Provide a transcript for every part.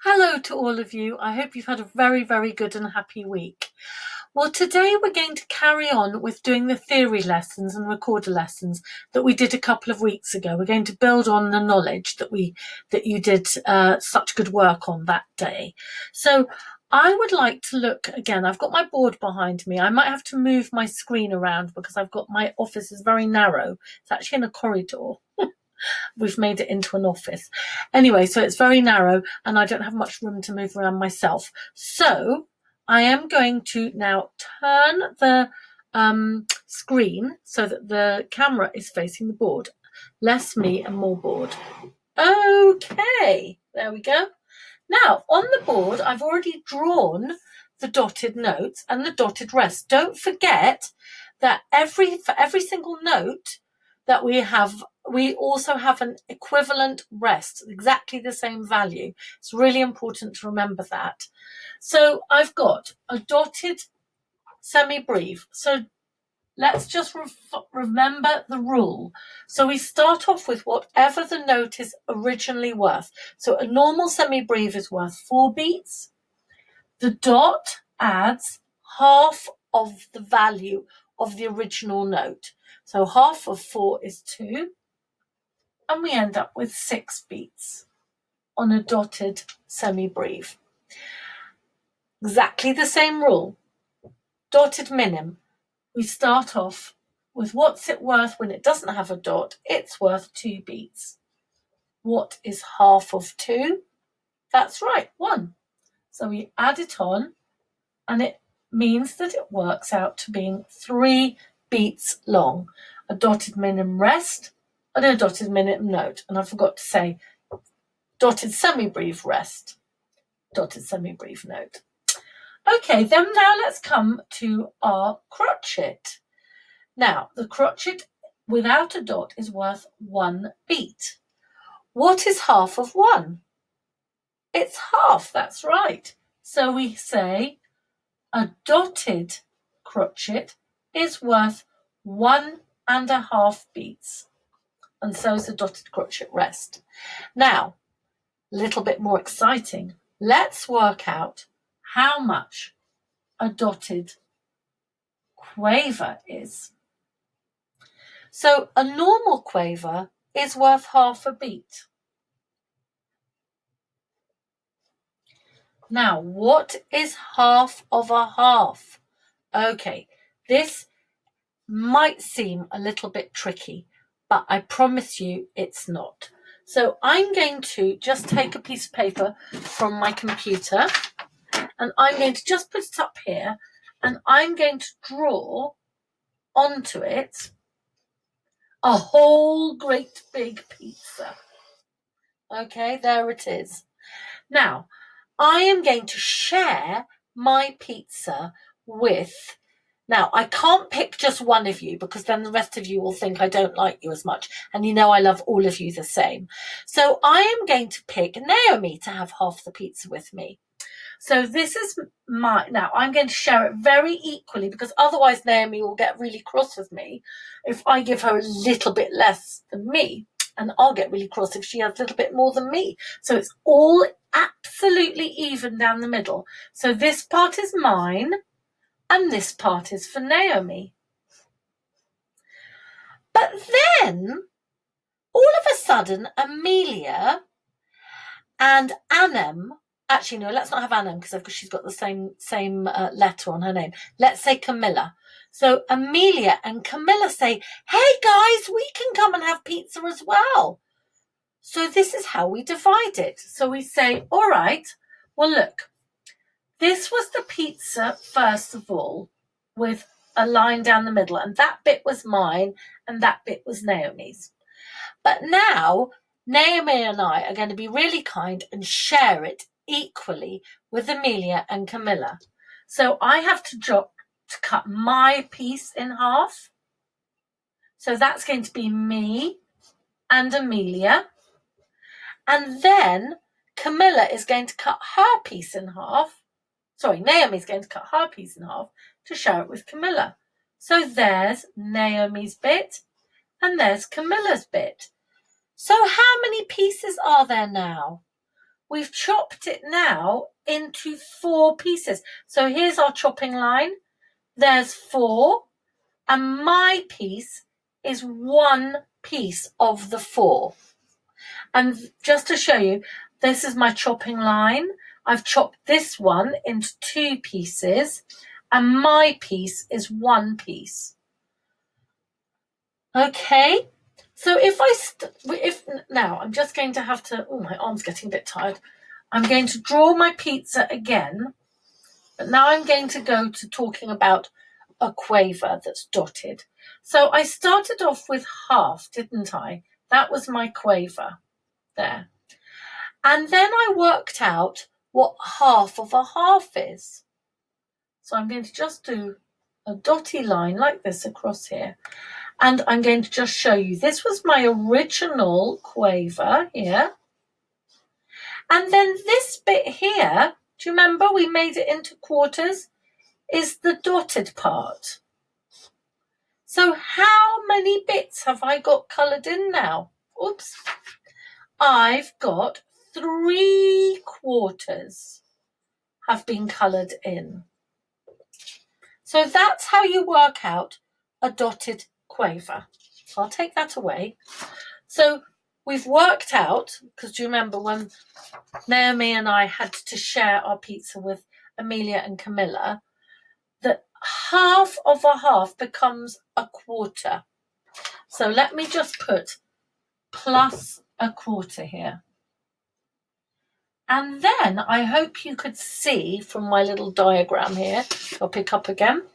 Hello to all of you. I hope you've had a very, very good and happy week. Well, today we're going to carry on with doing the theory lessons and recorder lessons that we did a couple of weeks ago. We're going to build on the knowledge that you did such good work on that day. So I would like to look again. I've got my board behind me. I might have to move my screen around because my office is very narrow. It's actually in a corridor. We've made it into an office. Anyway, so it's very narrow and I don't have much room to move around myself. So I am going to now turn the screen so that the camera is facing the board. Less me and more board. Okay, there we go. Now, on the board, I've already drawn the dotted notes and the dotted rest. Don't forget that for every single note that we have, we also have an equivalent rest, exactly the same value. It's really important to remember that. So I've got a dotted semi-breve. So let's just remember the rule. So we start off with whatever the note is originally worth. So a normal semi-breve is worth 4 beats. The dot adds half of the value of the original note. So half of 4 is 2. And we end up with 6 beats on a dotted semi-breve. Exactly the same rule. Dotted minim. We start off with what's it worth when it doesn't have a dot. It's worth 2 beats. What is half of 2? That's right, 1. So we add it on, and it means that it works out to being 3 beats long. A dotted minim rest and a dotted minim note. And I forgot to say dotted semi-breve rest, dotted semi-breve note. Okay, then now let's come to our crotchet. Now, the crotchet without a dot is worth 1 beat. What is half of 1? It's half, that's right. So we say a dotted crotchet is worth 1.5 beats. And so is the dotted crotchet rest. Now, a little bit more exciting. Let's work out how much a dotted quaver is. So a normal quaver is worth half a beat. Now, what is half of a half? Okay, this might seem a little bit tricky, but I promise you it's not. So I'm going to just take a piece of paper from my computer and I'm going to just put it up here and I'm going to draw onto it a whole great big pizza. Okay, there it is. Now, I am going to share my pizza with... Now, I can't pick just one of you because then the rest of you will think I don't like you as much. And you know I love all of you the same. So I am going to pick Naomi to have half the pizza with me. So this is now I'm going to share it very equally because otherwise Naomi will get really cross with me if I give her a little bit less than me. And I'll get really cross if she has a little bit more than me. So it's all absolutely even down the middle. So this part is mine and this part is for Naomi. But then, all of a sudden, Amelia and Annem... Actually, no, let's not have Annem because she's got the same letter on her name. Let's say Camilla. So Amelia and Camilla say, hey guys, we can come and have pizza as well. So this is how we divide it. So we say, all right, well look, this was the pizza first of all with a line down the middle and that bit was mine and that bit was Naomi's. But now Naomi and I are going to be really kind and share it equally with Amelia and Camilla. So I have to cut my piece in half. So that's going to be me and Amelia. And then Camilla is going to cut her piece in half. Sorry, Naomi's going to cut her piece in half to share it with Camilla. So there's Naomi's bit and there's Camilla's bit. So how many pieces are there now? we've chopped it now into 4 pieces. So here's our chopping line. There's 4, and my piece is 1 piece of the 4. And just to show you, this is my chopping line. I've chopped this one into 2 pieces, and my piece is 1 piece. Okay, so now I'm just going to have to, my arm's getting a bit tired. I'm going to draw my pizza again, but now I'm going to go to talking about a quaver that's dotted. So I started off with half, didn't I? That was my quaver there. And then I worked out what half of a half is. So I'm going to just do a dotty line like this across here. And I'm going to just show you, this was my original quaver here. And then this bit here, do you remember we made it into quarters, is the dotted part. So how many bits have I got coloured in now? Oops. I've got 3/4 have been coloured in. So that's how you work out a dotted quaver. So I'll take that away. So we've worked out, because do you remember when Naomi and I had to share our pizza with Amelia and Camilla, that half of a half becomes a quarter. So let me just put +1/4 here. And then I hope you could see from my little diagram here, I'll pick up again,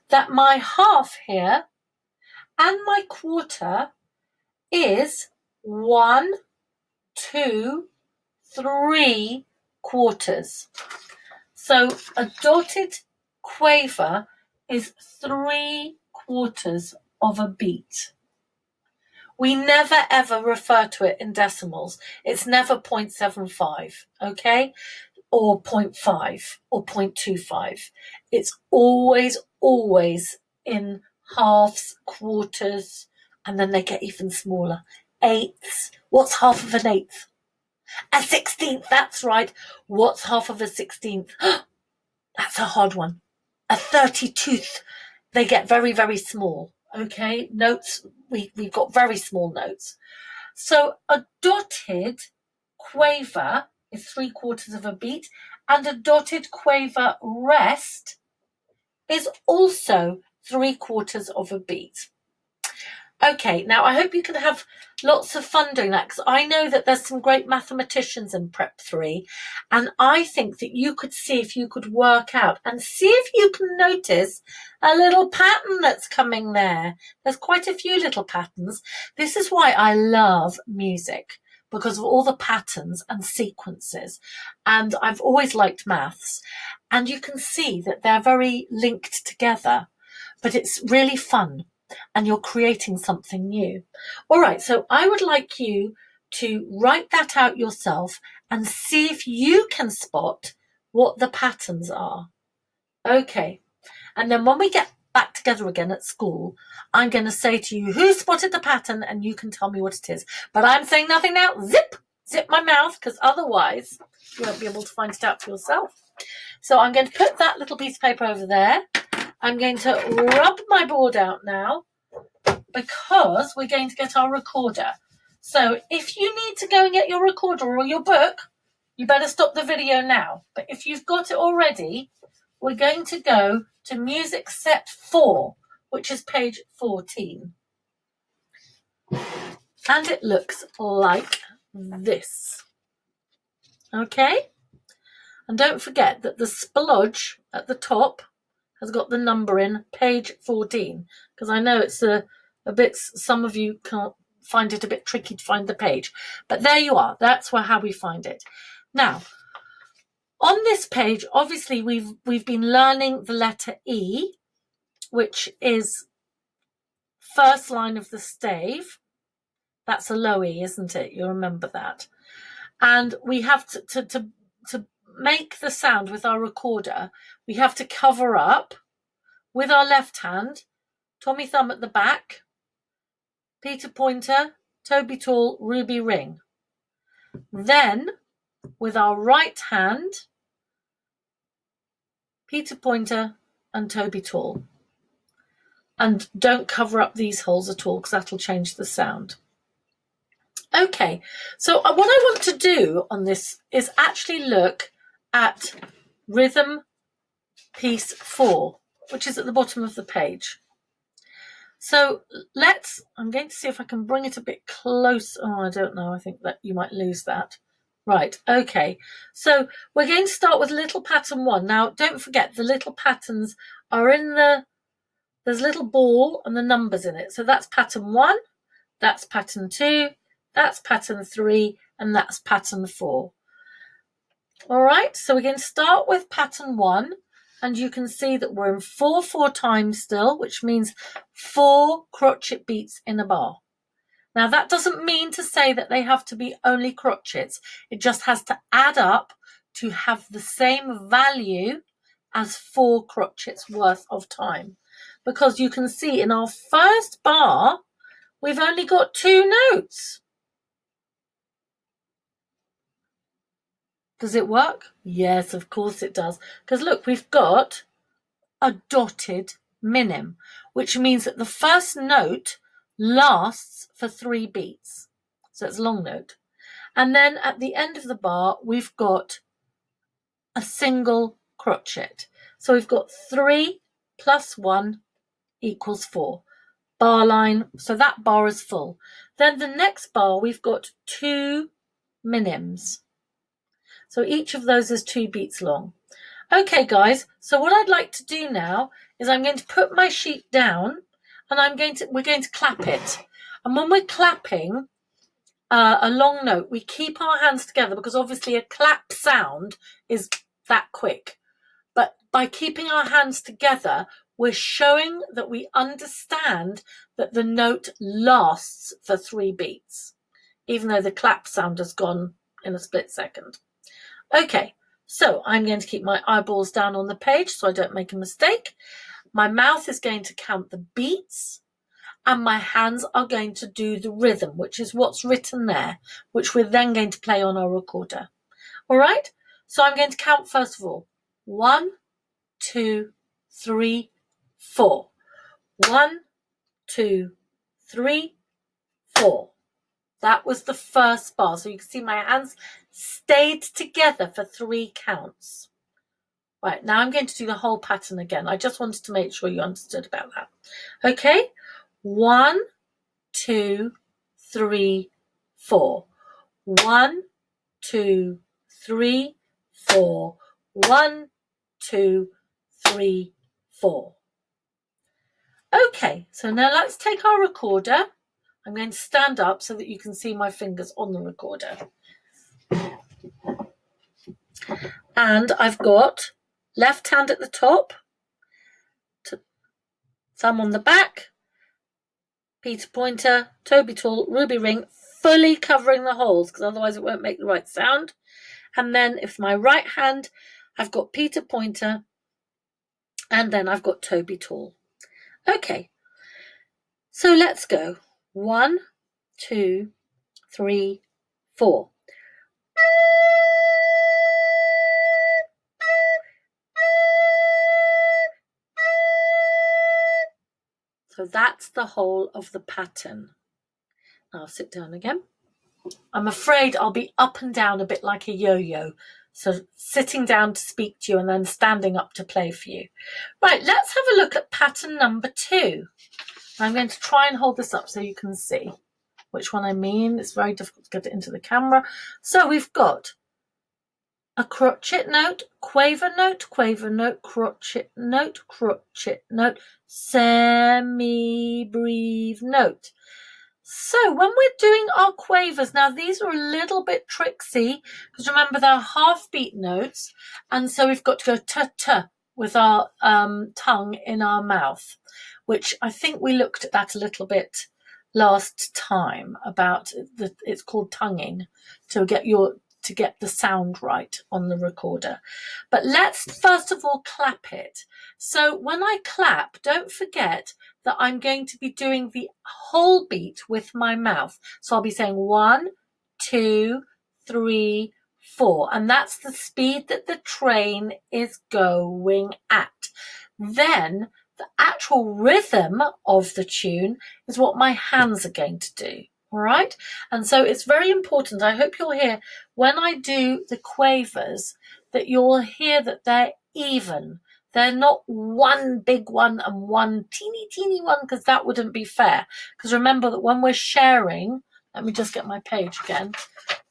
that my half here and my quarter is 1, 2, 3/4. So a dotted quaver is 3/4 of a beat. We never ever refer to it in decimals. It's never 0.75, okay? Or 0.5 or 0.25. It's always in halves, quarters, and then they get even smaller. Eighths. What's half of an eighth? A 16th, that's right. What's half of a 16th? That's a hard one. A 32th. They get very, very small. Okay, notes, we've got very small notes. So a dotted quaver is 3/4 of a beat, and a dotted quaver rest is also 3/4 of a beat. Okay, now I hope you can have lots of fun doing that, because I know that there's some great mathematicians in Prep 3, and I think that you could see if you could work out and see if you can notice a little pattern that's coming there. There's quite a few little patterns. This is why I love music, because of all the patterns and sequences, and I've always liked maths, and you can see that they're very linked together, but it's really fun. And you're creating something new. All right, so I would like you to write that out yourself and see if you can spot what the patterns are. Okay, and then when we get back together again at school, I'm going to say to you, who spotted the pattern, and you can tell me what it is. But I'm saying nothing now. Zip my mouth, because otherwise you won't be able to find it out for yourself. So I'm going to put that little piece of paper over there. I'm going to rub my board out now, because we're going to get our recorder. So if you need to go and get your recorder or your book, you better stop the video now. But if you've got it already, we're going to go to music set 4, which is page 14. And it looks like this. Okay? And don't forget that the splodge at the top has got the number in page 14, because I know it's a bit, some of you can't find it a bit tricky to find the page, but there you are. That's how we find it. Now, on this page, obviously we've been learning the letter E, which is first line of the stave. That's a low E, isn't it? You remember that. And we have to make the sound with our recorder, we have to cover up with our left hand, Tommy thumb at the back, Peter pointer, Toby tall, Ruby ring. Then with our right hand, Peter Pointer and Toby Tall. And don't cover up these holes at all because that'll change the sound. Okay, so what I want to do on this is actually look at rhythm piece 4, which is at the bottom of the page. So I'm going to see if I can bring it a bit close. Oh, I don't know. I think that you might lose that. Right, okay. So we're going to start with little pattern 1. Now, don't forget the little patterns are there's a little ball and the numbers in it. So that's pattern 1, that's pattern 2, that's pattern 3, and that's pattern 4. All right, so we're going to start with pattern 1, and you can see that we're in 4/4 time still, which means 4 crochet beats in a bar. Now that doesn't mean to say that they have to be only crochets. It just has to add up to have the same value as 4 crochets worth of time. Because you can see in our first bar, we've only got 2 notes. Does it work? Yes, of course it does. Because look, we've got a dotted minim, which means that the first note lasts for 3 beats. So it's a long note. And then at the end of the bar, we've got a single crochet. So we've got 3 plus 1 equals 4. Bar line, so that bar is full. Then the next bar, we've got 2 minims. So each of those is 2 beats long. Okay, guys, so what I'd like to do now is I'm going to put my sheet down and we're going to clap it. And when we're clapping a long note, we keep our hands together because obviously a clap sound is that quick. But by keeping our hands together, we're showing that we understand that the note lasts for 3 beats, even though the clap sound has gone in a split second. Okay, so I'm going to keep my eyeballs down on the page so I don't make a mistake. My mouth is going to count the beats and my hands are going to do the rhythm, which is what's written there, which we're then going to play on our recorder. All right, so I'm going to count first of all. 1, 2, 3, 4. 1, 2, 3, 4. That was the first bar. So you can see my hands stayed together for 3 counts. Right, now I'm going to do the whole pattern again. I just wanted to make sure you understood about that. Okay, 1, 2, 3, 4. 1, 2, 3, 4. 1, 2, 3, 4. Okay, so now let's take our recorder. I'm going to stand up so that you can see my fingers on the recorder. And I've got left hand at the top, thumb on the back, Peter Pointer, Toby Tall, ruby ring, fully covering the holes because otherwise it won't make the right sound. And then if my right hand, I've got Peter Pointer, and then I've got Toby Tall. Okay, so let's go. 1, 2, 3, 4. So that's the whole of the pattern. Now I'll sit down again. I'm afraid I'll be up and down a bit like a yo-yo. So sitting down to speak to you and then standing up to play for you. Right, let's have a look at pattern number 2. I'm going to try and hold this up so you can see which one I mean. It's very difficult to get it into the camera. So we've got a crochet note, quaver note, crochet note, semi-breve note. So when we're doing our quavers, now these are a little bit tricksy because remember they're half beat notes, and so we've got to go ta-ta with our tongue in our mouth, which I think we looked at that a little bit last time about it's called tonguing to get the sound right on the recorder. But let's first of all clap it. So when I clap, don't forget that I'm going to be doing the whole beat with my mouth. So I'll be saying 1, 2, 3, 4. And that's the speed that the train is going at. Then the actual rhythm of the tune is what my hands are going to do. All right. And so it's very important. I hope you'll hear when I do the quavers that you'll hear that they're even. They're not one big one and one teeny one, because that wouldn't be fair. Because remember that when we're sharing, let me just get my page again.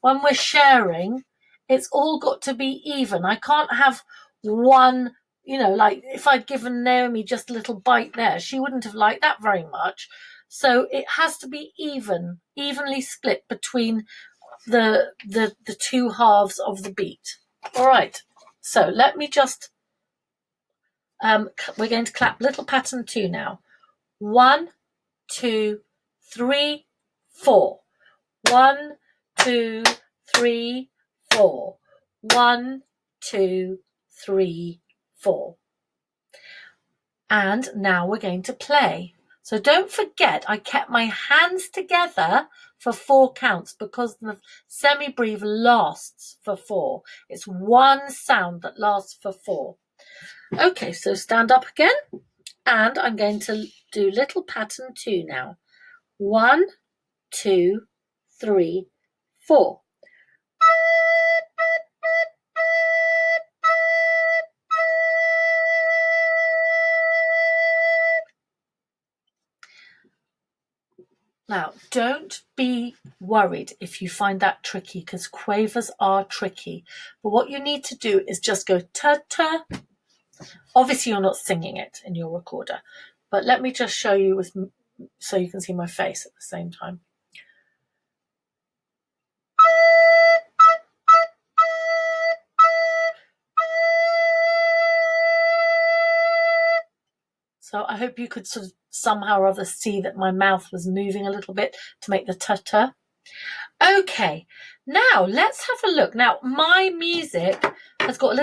When we're sharing, it's all got to be even. I can't have one, like if I'd given Naomi just a little bite there, she wouldn't have liked that very much. So it has to be evenly split between the two halves of the beat. All right. So let me just, we're going to clap little pattern 2 now. 1, 2, 3, 4. 1, 2, 3, 4. 1, 2, 3, 4. And now we're going to play. So don't forget, I kept my hands together for 4 counts because the semi-breve lasts for 4. It's one sound that lasts for 4. Okay, so stand up again. And I'm going to do little pattern 2 now. 1, 2, 3, 4. Now, don't be worried if you find that tricky, because quavers are tricky. But what you need to do is just go ta-ta. Obviously, you're not singing it in your recorder, but let me just show you so you can see my face at the same time. So I hope you could sort of somehow or other see that my mouth was moving a little bit to make the ta-ta. Okay, now let's have a look. Now, my music has got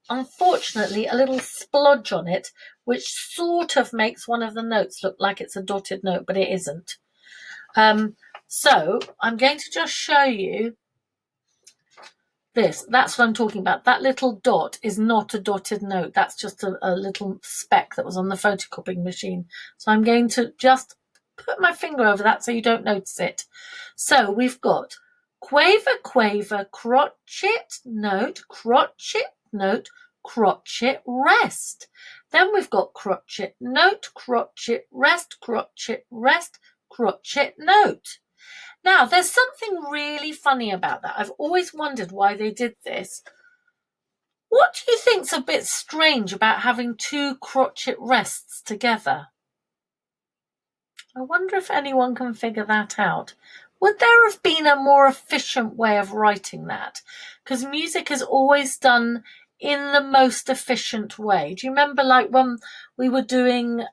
unfortunately, a little splodge on it, which sort of makes one of the notes look like it's a dotted note, but it isn't. So I'm going to just show you this. That's what I'm talking about. That little dot is not a dotted note. That's just a little speck that was on the photocopying machine. So I'm going to just put my finger over that so you don't notice it. So we've got quaver, quaver, crotchet, note, crotchet, rest. Then we've got crotchet, note, crotchet, rest, crotchet, note. Now, there's something really funny about that. I've always wondered why they did this. What do you think's a bit strange about having 2 crotchet rests together? I wonder if anyone can figure that out. Would there have been a more efficient way of writing that? Because music is always done in the most efficient way. Do you remember, like, when we were doing...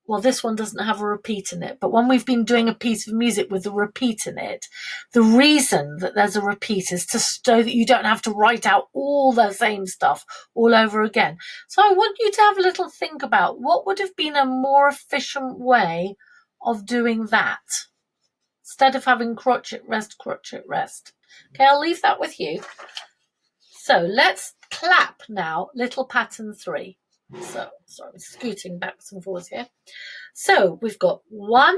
well, this one doesn't have a repeat in it, but when we've been doing a piece of music with a repeat in it, the reason that there's a repeat is so that you don't have to write out all the same stuff all over again. So I want you to have a little think about what would have been a more efficient way of doing that instead of having crotchet, rest. Okay, I'll leave that with you. So let's clap now, little pattern 3. So, sorry, I'm scooting backwards and forwards here. So we've got 1,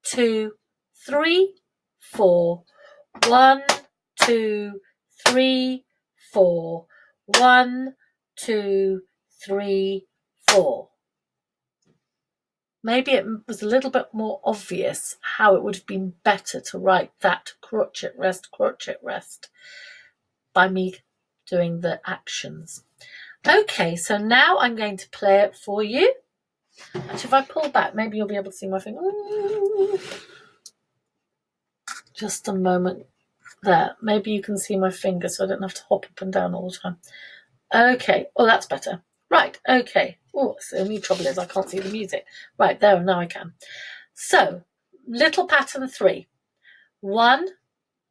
2, 3, 4. 1, 2, 3, 4. 1, 2, 3, 4. Maybe it was a little bit more obvious how it would have been better to write that crotchet, rest by me doing the actions. Okay, so now I'm going to play it for you. Actually, if I pull back, maybe you'll be able to see my finger. Just a moment there. Maybe you can see my finger so I don't have to hop up and down all the time. Okay. Oh, that's better. Right. Okay. Oh, the only trouble is I can't see the music. Right, there, now I can. So, little pattern 3. 1,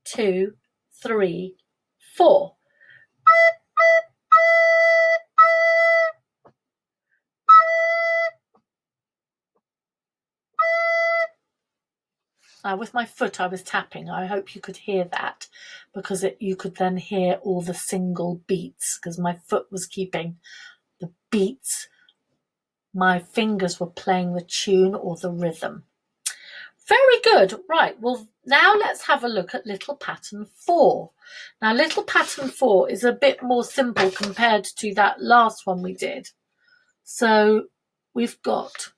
2, 3, 4. With my foot I was tapping. I hope you could hear that, because you could then hear all the single beats, because my foot was keeping the beats. My fingers were playing the tune or the rhythm. Very good. Right, well, now let's have a look at little pattern 4. Now, little pattern 4 is a bit more simple compared to that last one we did. So we've got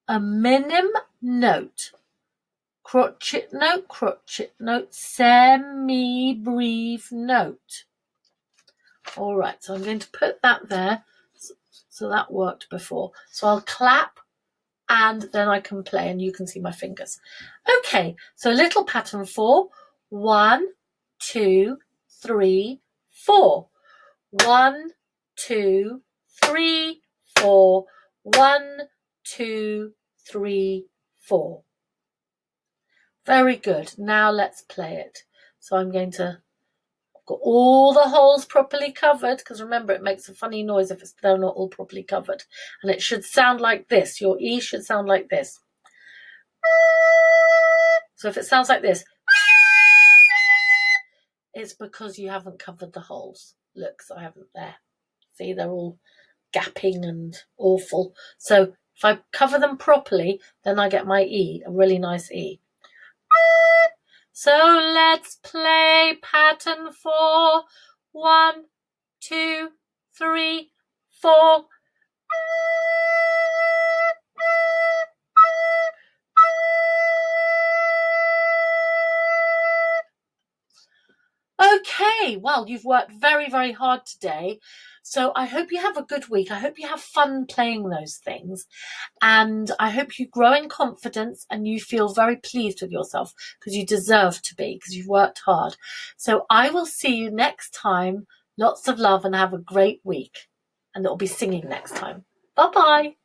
a minim note, crotchet note, semi-breve note. All right, so I'm going to put that there. So that worked before. So I'll clap and then I can play and you can see my fingers. Okay, so little pattern 4. 1, 2, 3, 4. 1, 2, 3, 4. 1, 2, 3, 4. Very good. Now let's play it. So I'm going to got all the holes properly covered, because remember, it makes a funny noise if they're not all properly covered. And it should sound like this. Your E should sound like this. So if it sounds like this, it's because you haven't covered the holes. Look, so I haven't there. See, they're all gapping and awful. So if I cover them properly, then I get my E, a really nice E. So let's play pattern 4. 1, 2, 3, 4. Okay, well, you've worked very, very hard today. So I hope you have a good week. I hope you have fun playing those things. And I hope you grow in confidence and you feel very pleased with yourself, because you deserve to be, because you've worked hard. So I will see you next time. Lots of love and have a great week. And it'll be singing next time. Bye-bye.